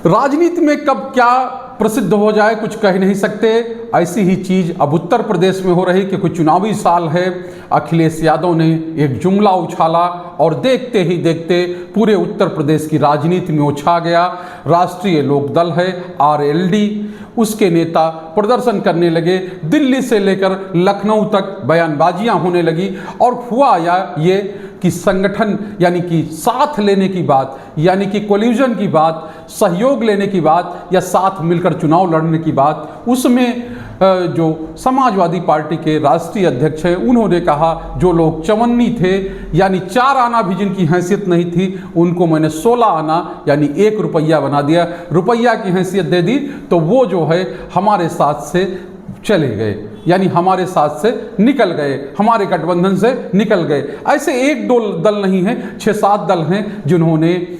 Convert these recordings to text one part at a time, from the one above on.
राजनीति में कब क्या प्रसिद्ध हो जाए कुछ कह नहीं सकते। ऐसी ही चीज़ अब उत्तर प्रदेश में हो रही कि कोई चुनावी साल है, अखिलेश यादव ने एक जुमला उछाला और देखते ही देखते पूरे उत्तर प्रदेश की राजनीति में उछा गया। राष्ट्रीय लोक दल है RLD, उसके नेता प्रदर्शन करने लगे, दिल्ली से लेकर लखनऊ तक बयानबाजियां होने लगी और हुआ ये कि संगठन यानी कि साथ लेने की बात, यानी कि कोलिजन की बात, सहयोग लेने की बात या साथ मिलकर चुनाव लड़ने की बात, उसमें जो समाजवादी पार्टी के राष्ट्रीय अध्यक्ष हैं उन्होंने कहा जो लोग चवन्नी थे यानी 4 आना भी जिनकी हैसियत नहीं थी उनको मैंने 16 आना यानी 1 रुपया बना दिया, रुपया की हैसियत दे दी, तो वो जो है हमारे साथ से चले गए, यानी हमारे साथ से निकल गए, हमारे गठबंधन से निकल गए। ऐसे 1-2 दल नहीं हैं, 6-7 दल हैं जिन्होंने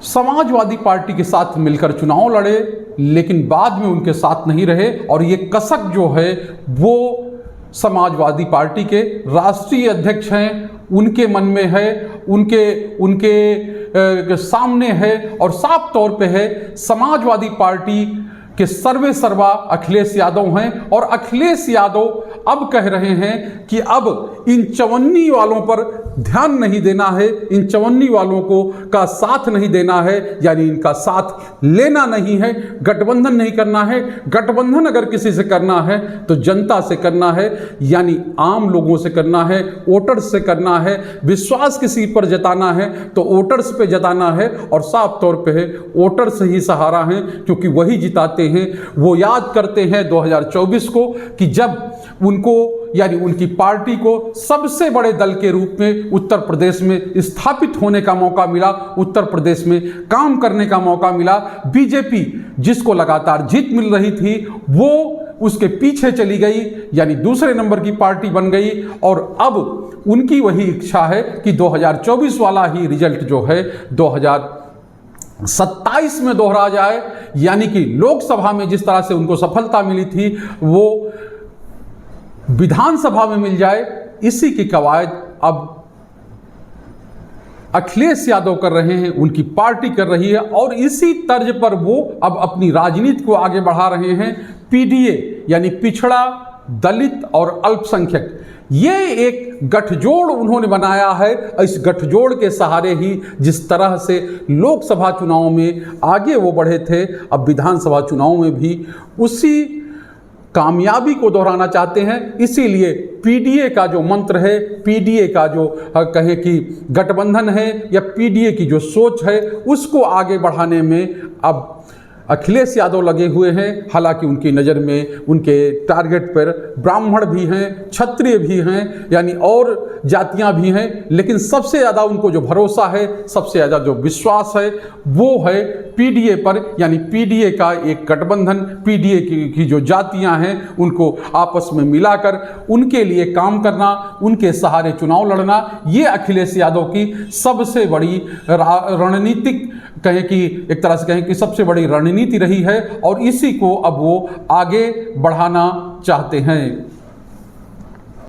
समाजवादी पार्टी के साथ मिलकर चुनाव लड़े लेकिन बाद में उनके साथ नहीं रहे। और ये कसक जो है वो समाजवादी पार्टी के राष्ट्रीय अध्यक्ष हैं, उनके मन में है, उनके सामने है और साफ तौर पे है। समाजवादी पार्टी कि सर्वे सर्वा अखिलेश यादव हैं और अखिलेश यादव अब कह रहे हैं कि अब इन चवन्नी वालों पर ध्यान नहीं देना है, इन चवन्नी वालों को का साथ नहीं देना है, यानी इनका साथ लेना नहीं है, गठबंधन नहीं करना है। गठबंधन अगर किसी से करना है तो जनता से करना है, यानी आम लोगों से करना है, वोटर्स से करना है। विश्वास किसी पर जताना है तो वोटर्स पे जताना है और साफ तौर पे है वोटर्स ही सहारा हैं क्योंकि वही जिताते हैं। वो याद करते हैं 2024 को कि जब उनको यानी उनकी पार्टी को सबसे बड़े दल के रूप में उत्तर प्रदेश में स्थापित होने का मौका मिला, उत्तर प्रदेश में काम करने का मौका मिला। बीजेपी जिसको लगातार जीत मिल रही थी वो उसके पीछे चली गई, यानी दूसरे नंबर की पार्टी बन गई और अब उनकी वही इच्छा है कि 2024 वाला ही रिजल्ट जो है 2027 में दोहरा जाए, यानी कि लोकसभा में जिस तरह से उनको सफलता मिली थी वो विधानसभा में मिल जाए। इसी की कवायद अब अखिलेश यादव कर रहे हैं, उनकी पार्टी कर रही है और इसी तर्ज पर वो अब अपनी राजनीति को आगे बढ़ा रहे हैं। PDA यानी पिछड़ा, दलित और अल्पसंख्यक, ये एक गठजोड़ उन्होंने बनाया है। इस गठजोड़ के सहारे ही जिस तरह से लोकसभा चुनाव में आगे वो बढ़े थे, अब विधानसभा चुनाव में भी उसी कामयाबी को दोहराना चाहते हैं। इसीलिए PDA का जो मंत्र है, PDA का जो कहें कि गठबंधन है या PDA की जो सोच है उसको आगे बढ़ाने में अब अखिलेश यादव लगे हुए हैं। हालांकि उनकी नज़र में उनके टारगेट पर ब्राह्मण भी हैं, क्षत्रिय भी हैं, यानी और जातियां भी हैं, लेकिन सबसे ज़्यादा उनको जो भरोसा है, सबसे ज़्यादा जो विश्वास है वो है PDA पर, यानी PDA का एक गठबंधन, PDA की जो जातियां हैं उनको आपस में मिलाकर उनके लिए काम करना, उनके सहारे चुनाव लड़ना, ये अखिलेश यादव की सबसे बड़ी रणनीतिक कहें कि एक तरह से कहें कि सबसे बड़ी रणनीति रही है और इसी को अब वो आगे बढ़ाना चाहते हैं।